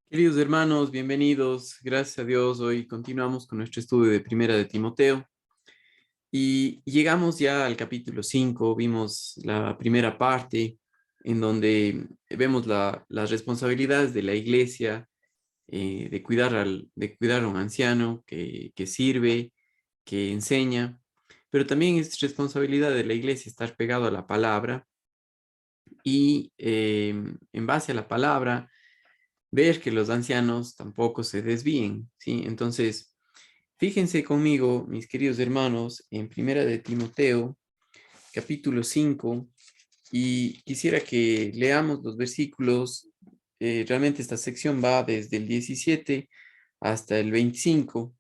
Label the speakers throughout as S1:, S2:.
S1: Queridos hermanos, bienvenidos. Gracias a Dios, hoy continuamos con nuestro estudio de Primera de Timoteo y llegamos ya al capítulo 5. Vimos la primera parte en donde vemos las responsabilidades de la iglesia, de cuidar a un anciano que sirve, que enseña, pero también es responsabilidad de la iglesia estar pegado a la palabra y en base a la palabra ver que los ancianos tampoco se desvíen, ¿sí? Entonces, fíjense conmigo, mis queridos hermanos, en Primera de Timoteo, capítulo 5, y quisiera que leamos los versículos. Realmente esta sección va desde el 17 hasta el 25,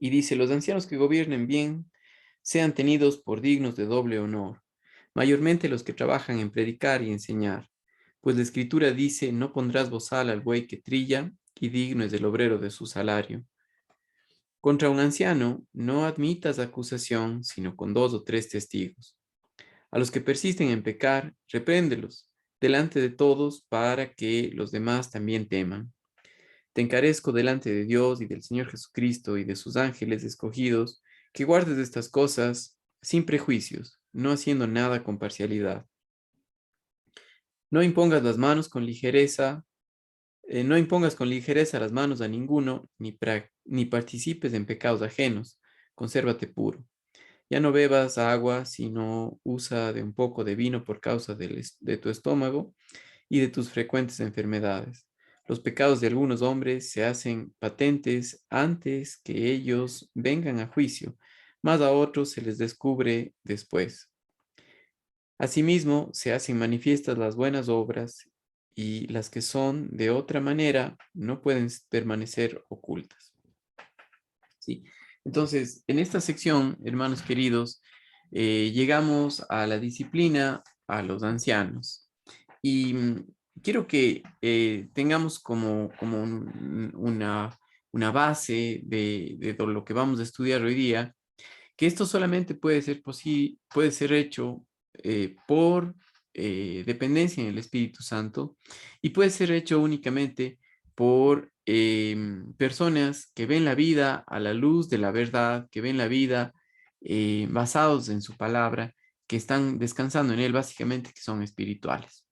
S1: y dice: los ancianos que gobiernen bien sean tenidos por dignos de doble honor, mayormente los que trabajan en predicar y enseñar. Pues la Escritura dice: no pondrás bozal al buey que trilla, y digno es el obrero de su salario. Contra un anciano no admitas acusación, sino con 2 o 3 testigos. A los que persisten en pecar, repréndelos delante de todos, para que los demás también teman. Te encarezco delante de Dios y del Señor Jesucristo y de sus ángeles escogidos, que guardes estas cosas sin prejuicios, no haciendo nada con parcialidad. No impongas las manos con ligereza, no impongas con ligereza las manos a ninguno, ni participes en pecados ajenos. Consérvate puro. Ya no bebas agua, sino usa de un poco de vino por causa de tu estómago y de tus frecuentes enfermedades. Los pecados de algunos hombres se hacen patentes antes que ellos vengan a juicio, mas a otros se les descubre después. Asimismo, se hacen manifiestas las buenas obras, y las que son de otra manera no pueden permanecer ocultas. ¿Sí? Entonces, en esta sección, hermanos queridos, llegamos a la disciplina a los ancianos. Y quiero que tengamos como una base de lo que vamos a estudiar hoy día, que esto solamente puede ser hecho por dependencia en el Espíritu Santo, y puede ser hecho únicamente por personas que ven la vida a la luz de la verdad, que ven la vida basados en su palabra, que están descansando en él, básicamente, que son espirituales.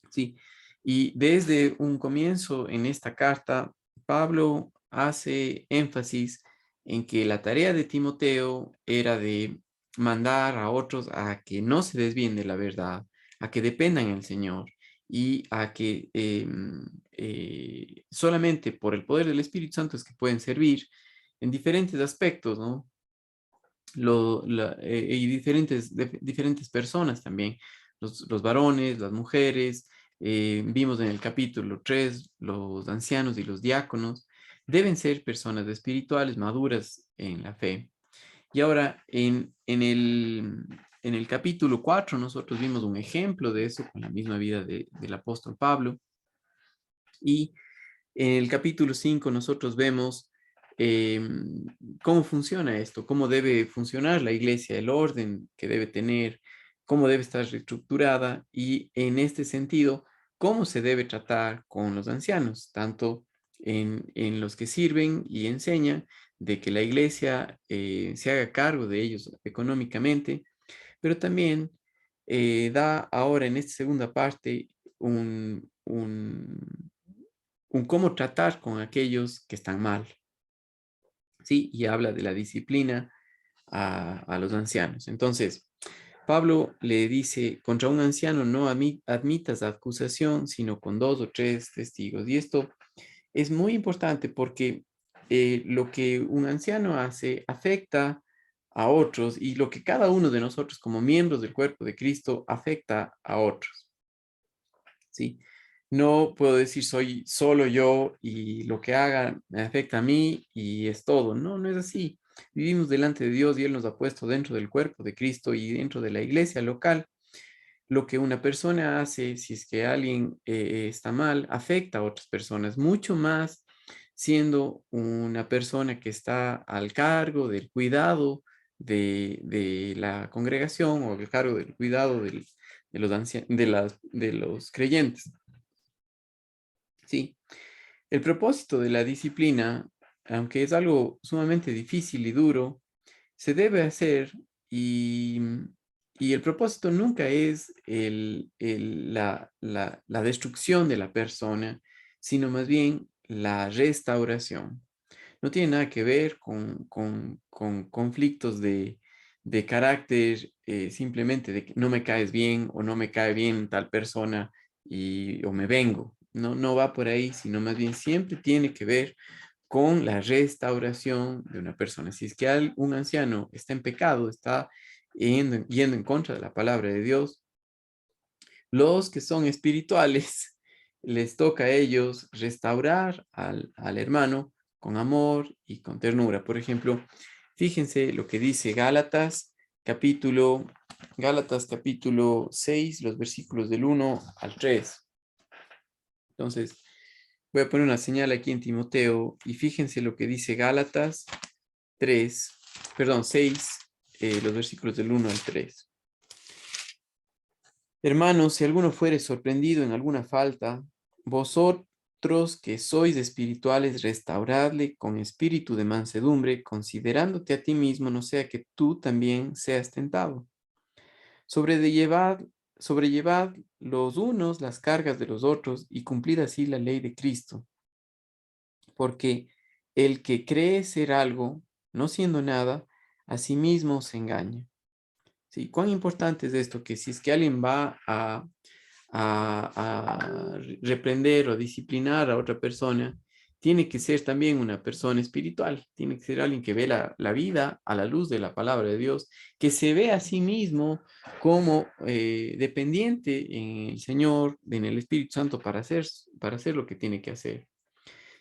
S1: Sí, y desde un comienzo en esta carta, Pablo hace énfasis en que la tarea de Timoteo era de mandar a otros a que no se desvíen de la verdad, a que dependan del Señor, y a que solamente por el poder del Espíritu Santo es que pueden servir en diferentes aspectos, ¿no? Y diferentes personas también, los varones, las mujeres. Vimos en el capítulo 3, los ancianos y los diáconos deben ser personas espirituales maduras en la fe. Y ahora en el capítulo 4 nosotros vimos un ejemplo de eso con la misma vida del apóstol Pablo, y en el capítulo 5 nosotros vemos eh, cómo funciona esto, cómo debe funcionar la iglesia, el orden que debe tener, cómo debe estar reestructurada, y en este sentido, cómo se debe tratar con los ancianos, tanto en los que sirven y enseñan, de que la iglesia se haga cargo de ellos económicamente, pero también da ahora en esta segunda parte un cómo tratar con aquellos que están mal, ¿sí? Y habla de la disciplina a los ancianos. Entonces, Pablo le dice: contra un anciano no admitas acusación, sino con 2 o 3 testigos. Y esto es muy importante porque lo que un anciano hace afecta a otros, y lo que cada uno de nosotros como miembros del cuerpo de Cristo afecta a otros, ¿sí? No puedo decir soy solo yo y lo que haga me afecta a mí y es todo. No, no es así. Vivimos delante de Dios y Él nos ha puesto dentro del cuerpo de Cristo y dentro de la iglesia local. Lo que una persona hace, si es que alguien está mal, afecta a otras personas, mucho más siendo una persona que está al cargo del cuidado de la congregación, o al cargo del cuidado de los creyentes. Sí, El propósito de la disciplina, aunque es algo sumamente difícil y duro, se debe hacer y, y el propósito nunca es la destrucción de la persona, sino más bien la restauración. No tiene nada que ver con conflictos de carácter, simplemente de que no me caes bien o no me cae bien tal persona o me vengo. No, no va por ahí, sino más bien siempre tiene que ver con la restauración de una persona. Si es que un anciano está en pecado, está yendo en contra de la palabra de Dios, los que son espirituales, les toca a ellos restaurar al hermano con amor y con ternura. Por ejemplo, fíjense lo que dice Gálatas capítulo 6, los versículos del 1 al 3. Entonces, voy a poner una señal aquí en Timoteo y fíjense lo que dice Gálatas 3, perdón, 6, los versículos del 1 al 3. Hermanos, si alguno fuere sorprendido en alguna falta, vosotros que sois espirituales, restauradle con espíritu de mansedumbre, considerándote a ti mismo, no sea que tú también seas tentado. Sobrellevad, sobrellevad los unos las cargas de los otros y cumplid así la ley de Cristo. Porque el que cree ser algo, no siendo nada, a sí mismo se engaña. ¿Sí? ¿Cuán importante es esto? Que si es que alguien va a reprender o disciplinar a otra persona, tiene que ser también una persona espiritual, tiene que ser alguien que ve la vida a la luz de la palabra de Dios, que se ve a sí mismo como dependiente en el Señor, en el Espíritu Santo para hacer lo que tiene que hacer.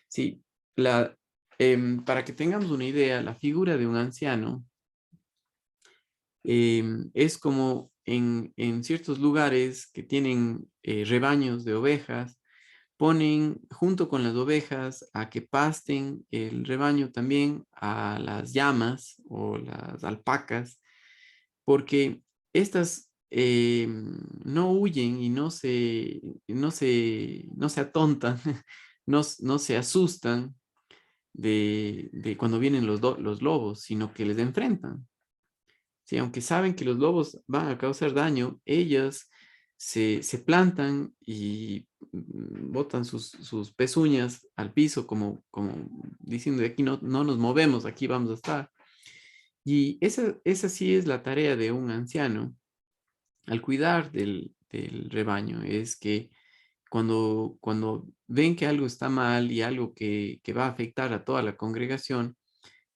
S1: Sí, para que tengamos una idea, la figura de un anciano es como en ciertos lugares que tienen rebaños de ovejas, ponen junto con las ovejas a que pasten el rebaño también a las llamas o las alpacas, porque estas no huyen y no se atontan, no se asustan de cuando vienen los lobos, sino que les enfrentan. Sí, aunque saben que los lobos van a causar daño, ellas se plantan y botan sus pezuñas al piso como diciendo de aquí no nos movemos, aquí vamos a estar. Y esa sí es la tarea de un anciano al cuidar del rebaño, es que cuando ven que algo está mal y algo que va a afectar a toda la congregación,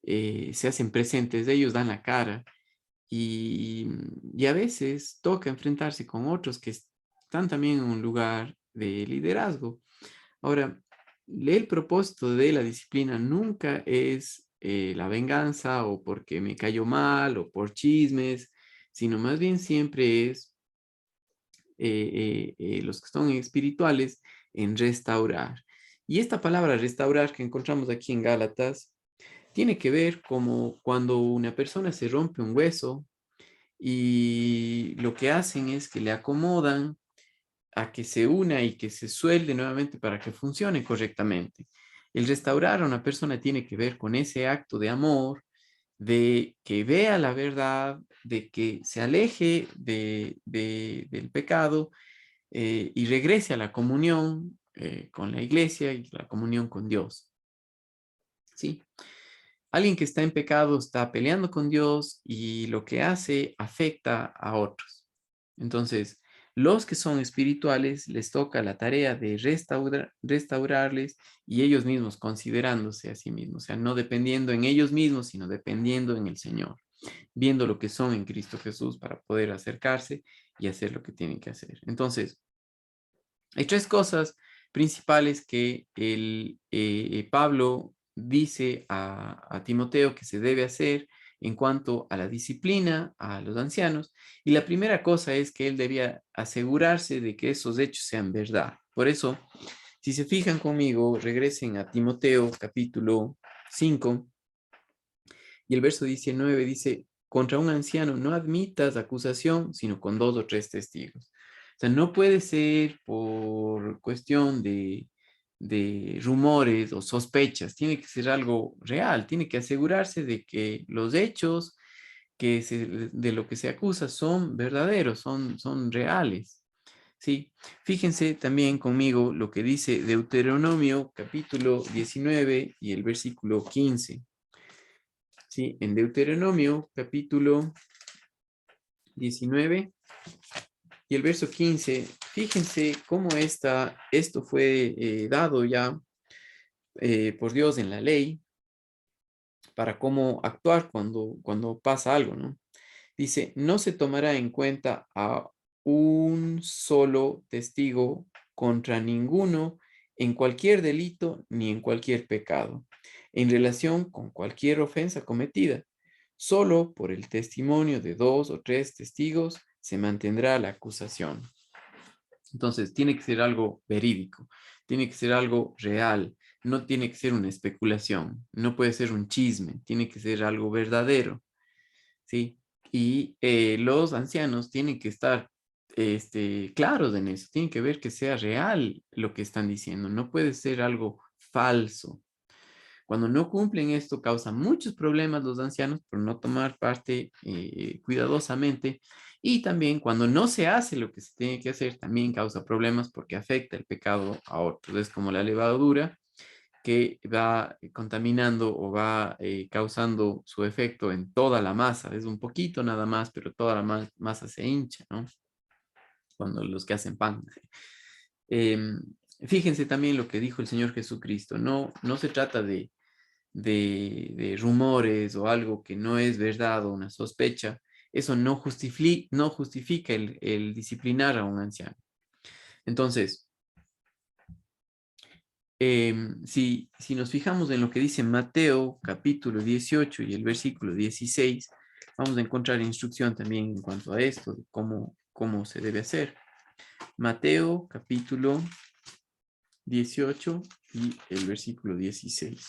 S1: se hacen presentes, ellos dan la cara y a veces toca enfrentarse con otros que están también en un lugar de liderazgo. Ahora, el propósito de la disciplina nunca es la venganza o porque me cayó mal o por chismes, sino más bien siempre es los que son espirituales en restaurar. Y esta palabra restaurar que encontramos aquí en Gálatas tiene que ver como cuando una persona se rompe un hueso y lo que hacen es que le acomodan a que se una y que se suelde nuevamente para que funcione correctamente. El restaurar a una persona tiene que ver con ese acto de amor, de que vea la verdad, de que se aleje del pecado y regrese a la comunión con la iglesia y la comunión con Dios. ¿Sí? Alguien que está en pecado está peleando con Dios y lo que hace afecta a otros. Entonces, los que son espirituales les toca la tarea de restaurarles y ellos mismos considerándose a sí mismos, o sea, no dependiendo en ellos mismos, sino dependiendo en el Señor, viendo lo que son en Cristo Jesús para poder acercarse y hacer lo que tienen que hacer. Entonces, hay tres cosas principales que Pablo dice a Timoteo que se debe hacer en cuanto a la disciplina a los ancianos. Y la primera cosa es que él debía asegurarse de que esos hechos sean verdad. Por eso, si se fijan conmigo, regresen a Timoteo capítulo 5 y el verso 19 dice, contra un anciano no admitas acusación, sino con 2 o 3 testigos. O sea, no puede ser por cuestión de rumores o sospechas, tiene que ser algo real, tiene que asegurarse de que los hechos de lo que se acusa son verdaderos, son reales. Sí, fíjense también conmigo lo que dice Deuteronomio capítulo 19 y el versículo 15. Sí, en Deuteronomio capítulo 19 y el verso 15, fíjense cómo esto fue dado ya por Dios en la ley para cómo actuar cuando pasa algo, ¿no? Dice, no se tomará en cuenta a un solo testigo contra ninguno en cualquier delito ni en cualquier pecado, en relación con cualquier ofensa cometida. Solo por el testimonio de 2 o 3 testigos se mantendrá la acusación. Entonces, tiene que ser algo verídico, tiene que ser algo real, no tiene que ser una especulación, no puede ser un chisme, tiene que ser algo verdadero, ¿sí? Y los ancianos tienen que estar claros en eso, tienen que ver que sea real lo que están diciendo, no puede ser algo falso. Cuando no cumplen esto, causa muchos problemas los ancianos por no tomar parte cuidadosamente. Y también cuando no se hace lo que se tiene que hacer, también causa problemas porque afecta el pecado a otros. Es como la levadura que va contaminando o va causando su efecto en toda la masa. Es un poquito nada más, pero toda la masa se hincha, ¿no? Cuando los que hacen pan. Em, Fíjense también lo que dijo el Señor Jesucristo. No se trata de rumores o algo que no es verdad o una sospecha. Eso no justifica el disciplinar a un anciano. Entonces, si nos fijamos en lo que dice Mateo capítulo 18 y el versículo 16, vamos a encontrar instrucción también en cuanto a esto, de cómo se debe hacer. Mateo capítulo 18 y el versículo 16.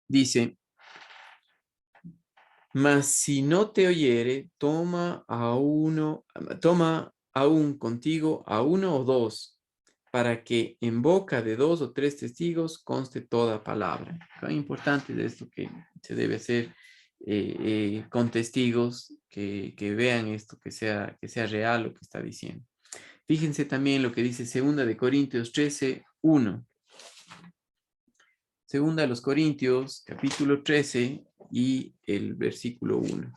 S1: Dice, mas si no te oyere, toma aún contigo a uno o dos, para que en boca de 2 o 3 testigos conste toda palabra. Lo importante de esto que se debe hacer con testigos que vean esto, que sea real lo que está diciendo. Fíjense también lo que dice 2 Corintios 13:1. Segunda a los Corintios, capítulo 13 y el versículo 1.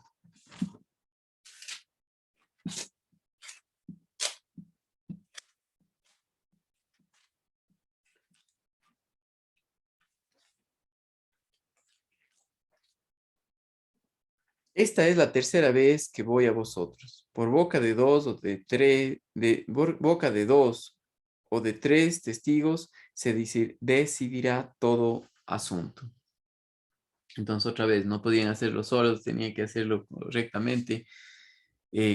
S1: Esta es la tercera vez que voy a vosotros. Por boca de 2 o de 3, boca de 2 o de 3 testigos se decidirá todo asunto. Entonces, otra vez, no podían hacerlo solos, tenían que hacerlo correctamente,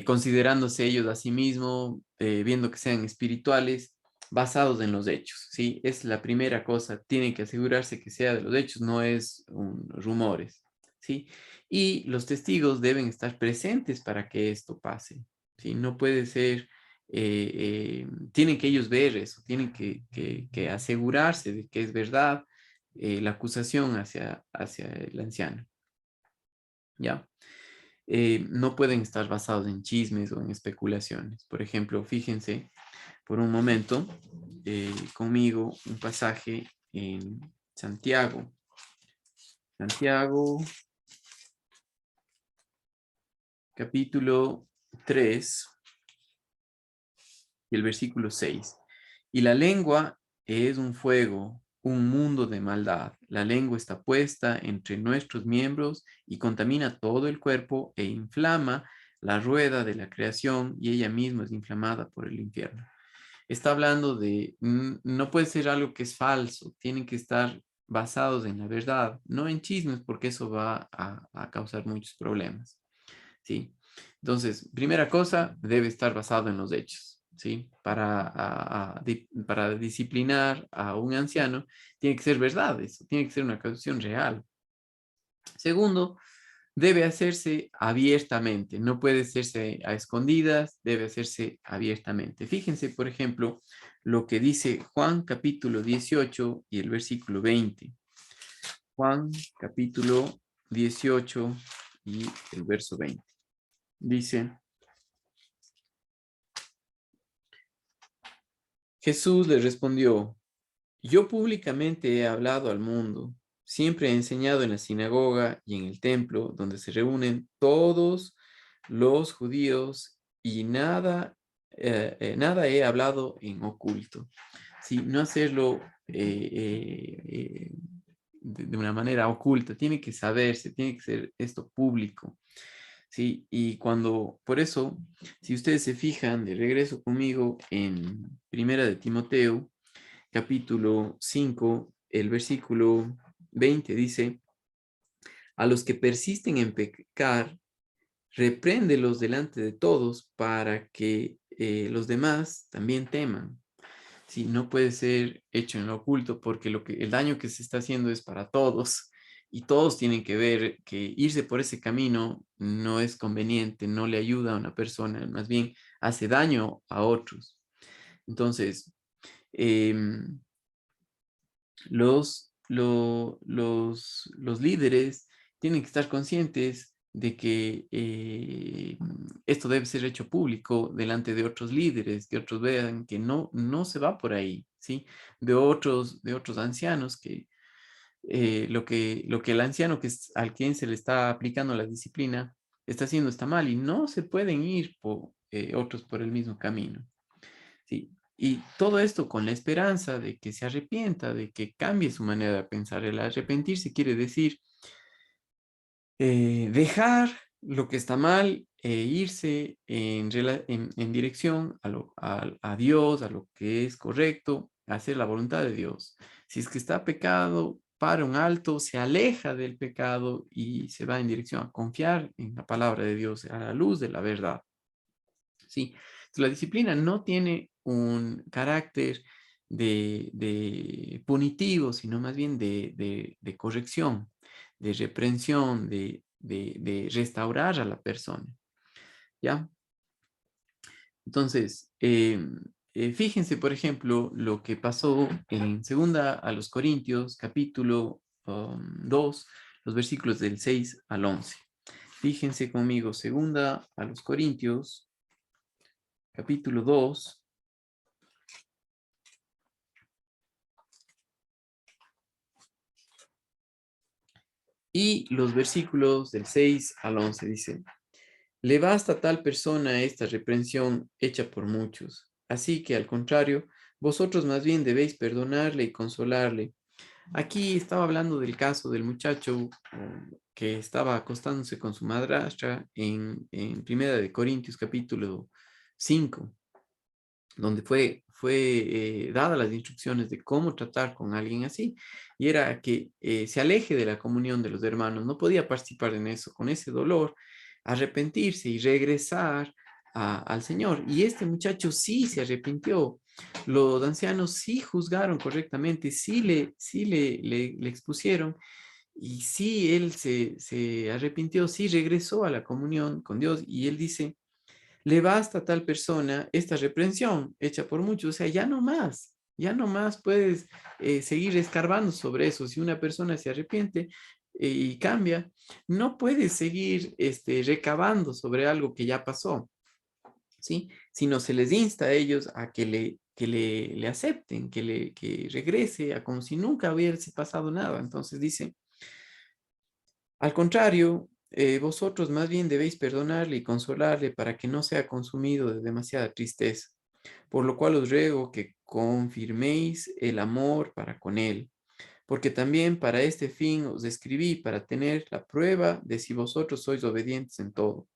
S1: considerándose ellos a sí mismos, viendo que sean espirituales, basados en los hechos, ¿sí? Es la primera cosa, tienen que asegurarse que sea de los hechos, no es rumores, ¿sí? Y los testigos deben estar presentes para que esto pase, ¿sí? No puede ser, tienen que ellos ver eso, tienen que asegurarse de que es verdad la acusación hacia el anciano, ¿ya? No pueden estar basados en chismes o en especulaciones. Por ejemplo, fíjense por un momento conmigo un pasaje en Santiago. Santiago, capítulo 3 y el versículo 6. Y la lengua es un fuego, un mundo de maldad. La lengua está puesta entre nuestros miembros y contamina todo el cuerpo e inflama la rueda de la creación y ella misma es inflamada por el infierno. Está hablando de, no puede ser algo que es falso, tienen que estar basados en la verdad, no en chismes, porque eso va a causar muchos problemas, ¿sí? Entonces, primera cosa, debe estar basado en los hechos, ¿sí? Para disciplinar a un anciano, tiene que ser verdad eso, tiene que ser una acusación real. Segundo, debe hacerse abiertamente, no puede hacerse a escondidas, debe hacerse abiertamente. Fíjense, por ejemplo, lo que dice Juan capítulo 18 y el versículo 20. Juan capítulo 18 y el verso 20. Dice, Jesús le respondió, yo públicamente he hablado al mundo, siempre he enseñado en la sinagoga y en el templo, donde se reúnen todos los judíos y nada he hablado en oculto. Sí, no hacerlo de una manera oculta, tiene que saberse, tiene que ser esto público. Sí, y por eso, si ustedes se fijan, de regreso conmigo en Primera de Timoteo, capítulo 5, el versículo 20 dice, a los que persisten en pecar, repréndelos delante de todos para que los demás también teman. Sí, no puede ser hecho en lo oculto porque el daño que se está haciendo es para todos y todos tienen que ver que irse por ese camino no es conveniente, no le ayuda a una persona, más bien hace daño a otros. Entonces, em, los líderes tienen que estar conscientes de que esto debe ser hecho público delante de otros líderes, que otros vean que no se va por ahí, ¿sí? De otros ancianos que lo que el anciano al quien se le está aplicando la disciplina está haciendo está mal y no se pueden ir otros por el mismo camino. ¿Sí? Y todo esto con la esperanza de que se arrepienta, de que cambie su manera de pensar. El arrepentirse quiere decir dejar lo que está mal e irse en dirección a Dios, a lo que es correcto, a hacer la voluntad de Dios. Si es que está pecado, para un alto, se aleja del pecado y se va en dirección a confiar en la palabra de Dios, a la luz de la verdad. ¿Sí? Entonces, la disciplina no tiene un carácter de punitivo, sino más bien de corrección, de reprensión, de restaurar a la persona. ¿Ya? Entonces, fíjense, por ejemplo, lo que pasó en segunda a los Corintios, capítulo 2, los versículos del 6 al 11. Fíjense conmigo, segunda a los Corintios, capítulo 2. Y los versículos del 6 al 11 dice, le basta a tal persona esta reprensión hecha por muchos. Así que al contrario, vosotros más bien debéis perdonarle y consolarle. Aquí estaba hablando del caso del muchacho que estaba acostándose con su madrastra en Primera de Corintios capítulo 5, donde fue dadas las instrucciones de cómo tratar con alguien así, y era que se aleje de la comunión de los hermanos, no podía participar en eso, con ese dolor, arrepentirse y regresar al Señor. Y este muchacho sí se arrepintió, los ancianos sí juzgaron correctamente, sí le expusieron, y sí él se arrepintió, sí regresó a la comunión con Dios, y él dice, le basta a tal persona esta reprensión hecha por muchos, o sea, ya no más puedes seguir escarbando sobre eso. Si una persona se arrepiente y cambia, no puedes seguir recabando sobre algo que ya pasó, ¿sí? Sino se les insta a ellos a que le acepten, que regrese a como si nunca hubiese pasado nada. Entonces dice, al contrario, vosotros más bien debéis perdonarle y consolarle para que no sea consumido de demasiada tristeza, por lo cual os ruego que confirméis el amor para con él, porque también para este fin os escribí, para tener la prueba de si vosotros sois obedientes en todo.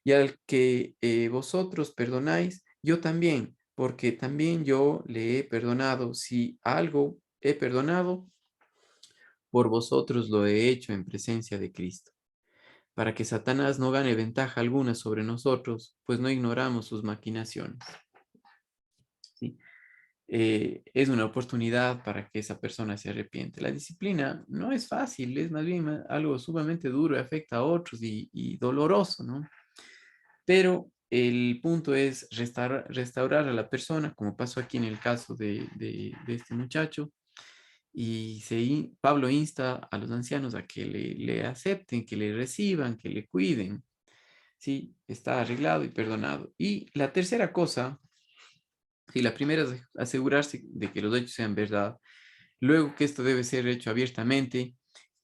S1: Y al que vosotros perdonáis, yo también, porque también yo le he perdonado. Si algo he perdonado, por vosotros lo he hecho en presencia de Cristo, para que Satanás no gane ventaja alguna sobre nosotros, pues no ignoramos sus maquinaciones. ¿Sí? es una oportunidad para que esa persona se arrepiente. La disciplina no es fácil, es más bien algo sumamente duro y afecta a otros y doloroso, ¿no? Pero el punto es restaurar a la persona, como pasó aquí en el caso de este muchacho, y Pablo insta a los ancianos a que le acepten, que le reciban, que le cuiden. Sí, está arreglado y perdonado. Y la tercera cosa, sí, la primera es asegurarse de que los hechos sean verdad. Luego que esto debe ser hecho abiertamente.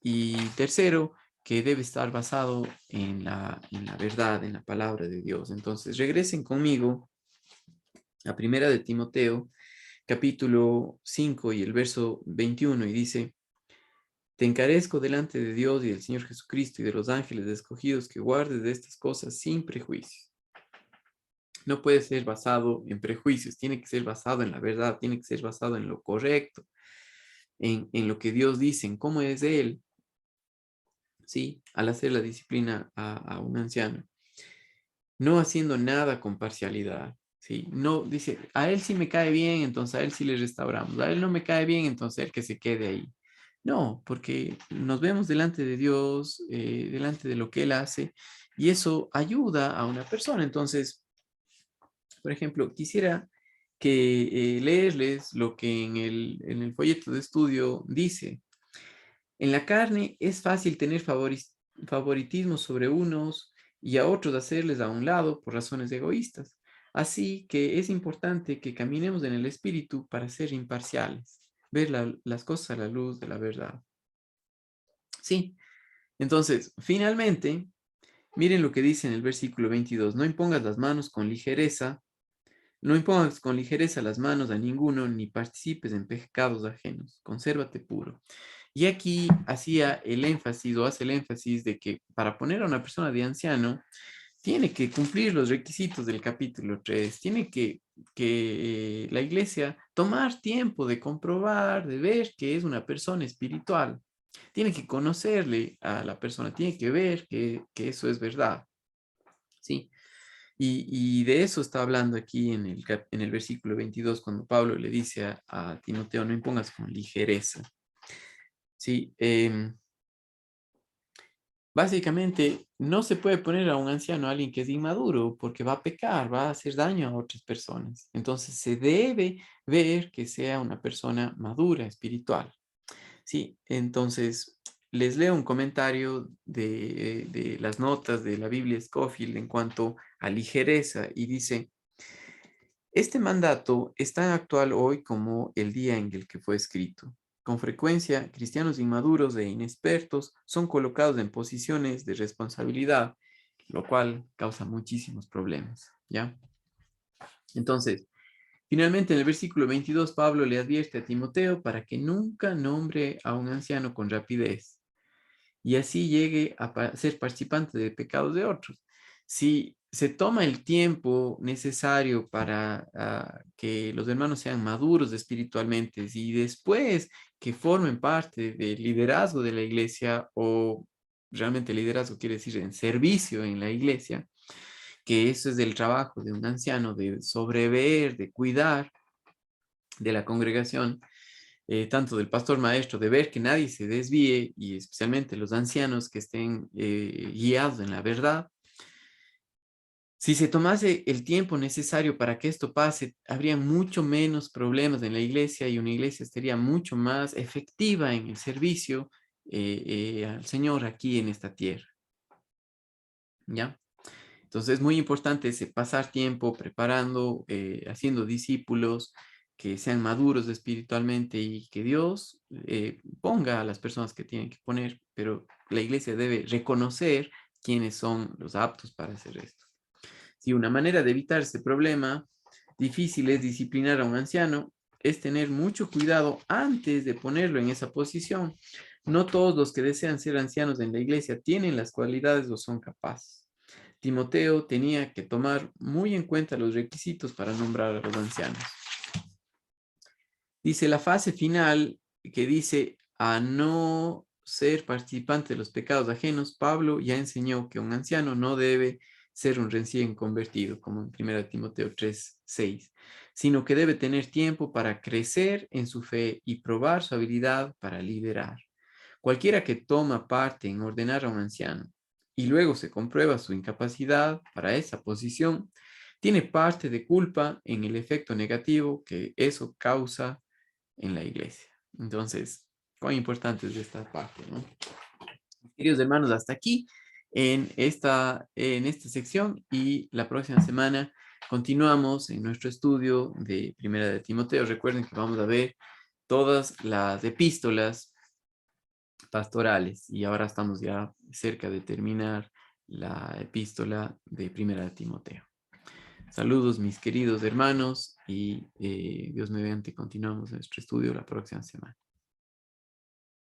S1: Y tercero, que debe estar basado en la verdad, en la palabra de Dios. Entonces, regresen conmigo a Primera de Timoteo, capítulo 5 y el verso 21, y dice: Te encarezco delante de Dios y del Señor Jesucristo y de los ángeles escogidos que guardes de estas cosas sin prejuicios. No puede ser basado en prejuicios, tiene que ser basado en la verdad, tiene que ser basado en lo correcto, en lo que Dios dice, en cómo es Él, ¿sí? Al hacer la disciplina a un anciano. No haciendo nada con parcialidad, ¿sí? No dice, a él sí me cae bien, entonces a él sí le restauramos. A él no me cae bien, entonces él que se quede ahí. No, porque nos vemos delante de Dios, delante de lo que Él hace, y eso ayuda a una persona. Entonces, por ejemplo, quisiera que leerles lo que en el folleto de estudio dice. En la carne es fácil tener favoritismo sobre unos y a otros hacerles a un lado por razones egoístas. Así que es importante que caminemos en el espíritu para ser imparciales, ver las cosas a la luz de la verdad. Sí, entonces, finalmente, miren lo que dice en el versículo 22. No impongas las manos con ligereza, no impongas con ligereza las manos a ninguno, ni participes en pecados ajenos. Consérvate puro. Y aquí hacía el énfasis o hace el énfasis de que para poner a una persona de anciano, tiene que cumplir los requisitos del capítulo 3, tiene que la iglesia tomar tiempo de comprobar, de ver que es una persona espiritual. Tiene que conocerle a la persona, tiene que ver que eso es verdad. ¿Sí? Y de eso está hablando aquí en el versículo 22, cuando Pablo le dice a Timoteo: no impongas con ligereza. Sí, básicamente no se puede poner a un anciano, a alguien que es inmaduro, porque va a pecar, va a hacer daño a otras personas. Entonces se debe ver que sea una persona madura, espiritual. Sí, entonces les leo un comentario de las notas de la Biblia Scofield en cuanto a ligereza, y dice: este mandato es tan actual hoy como el día en el que fue escrito. Con frecuencia, cristianos inmaduros e inexpertos son colocados en posiciones de responsabilidad, lo cual causa muchísimos problemas, ¿ya? Entonces, finalmente, en el versículo 22, Pablo le advierte a Timoteo para que nunca nombre a un anciano con rapidez y así llegue a ser participante de pecados de otros. Si se toma el tiempo necesario para que los hermanos sean maduros espiritualmente y después que formen parte del liderazgo de la iglesia, o realmente liderazgo quiere decir en servicio en la iglesia, que eso es del trabajo de un anciano, de sobrever, de cuidar de la congregación, tanto del pastor maestro, de ver que nadie se desvíe y especialmente los ancianos que estén guiados en la verdad. Si se tomase el tiempo necesario para que esto pase, habría mucho menos problemas en la iglesia y una iglesia estaría mucho más efectiva en el servicio al Señor aquí en esta tierra. ¿Ya? Entonces es muy importante ese pasar tiempo preparando, haciendo discípulos que sean maduros espiritualmente y que Dios ponga a las personas que tienen que poner, pero la iglesia debe reconocer quiénes son los aptos para hacer esto. Si una manera de evitar este problema difícil es disciplinar a un anciano, es tener mucho cuidado antes de ponerlo en esa posición. No todos los que desean ser ancianos en la iglesia tienen las cualidades o son capaces. Timoteo tenía que tomar muy en cuenta los requisitos para nombrar a los ancianos. Dice la fase final, que dice a no ser participante de los pecados ajenos. Pablo ya enseñó que un anciano no debe ser un recién convertido, como en 1 Timoteo 3:6, sino que debe tener tiempo para crecer en su fe y probar su habilidad para liderar. Cualquiera que toma parte en ordenar a un anciano y luego se comprueba su incapacidad para esa posición, tiene parte de culpa en el efecto negativo que eso causa en la iglesia. Entonces, cuán importante es esta parte, ¿no? Queridos hermanos, hasta aquí en esta sección, y la próxima semana continuamos en nuestro estudio de Primera de Timoteo. Recuerden que vamos a ver todas las epístolas pastorales y ahora estamos ya cerca de terminar la epístola de Primera de Timoteo. Saludos, mis queridos hermanos, y Dios mediante continuamos nuestro estudio la próxima semana.